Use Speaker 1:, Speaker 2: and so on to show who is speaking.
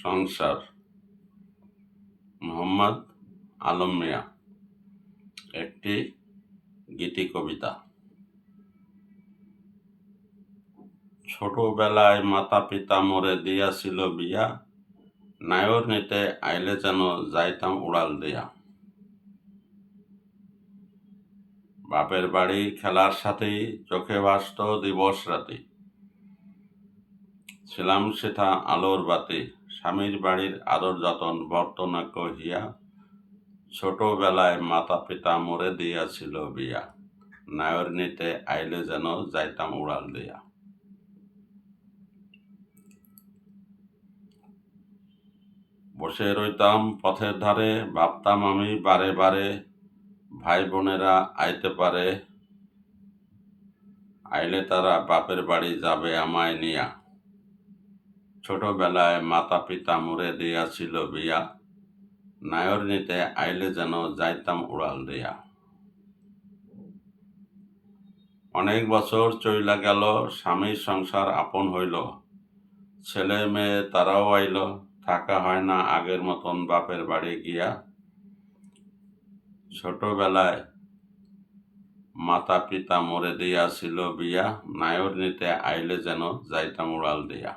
Speaker 1: সংসার মোহাম্মদ আলম মিয়া। একটি গীতি কবিতা। ছোটবেলায় মাতা পিতা মরে দিয়াছিল বিয়া, নায়র নিতে আইলে যেন যাইতাম উড়াল দিয়া। বাপের বাড়ি খেলার সাথেই চোখে ভাসত দিবস রাতি, ছিলাম সেথা আলোর বাতি। স্বামীর বাড়ির আদর যতন বর্ত না কহিয়া, ছোটবেলায় মাতা পিতা মরে দিয়াছিল বিয়া, নায়র নিতে আইলে যেন যাইতাম উড়াল দিয়া। বসে রইতাম পথের ধারে, ভাবতাম আমি বারে বারে, ভাই বোনেরা আইতে পারে, আইলে তারা বাপের বাড়ি যাবে আমায় নিয়া। ছোটবেলায় মাতা পিতা মরে দিয়াছিল বিয়া, নায়র নিতে আইলে যেন যাইতাম উড়াল দিয়া। অনেক বছর চইলা গেল, স্বামীর সংসার আপন হইল, ছেলে মেয়ে তারাও আইল, থাকা হয় না আগের মতন বাপের বাড়ি গিয়া। ছোটবেলায় মাতা পিতা মরে দিয়াছিল বিয়া, নায়র নিতে আইলে যেন যাইতাম উড়াল দিয়া।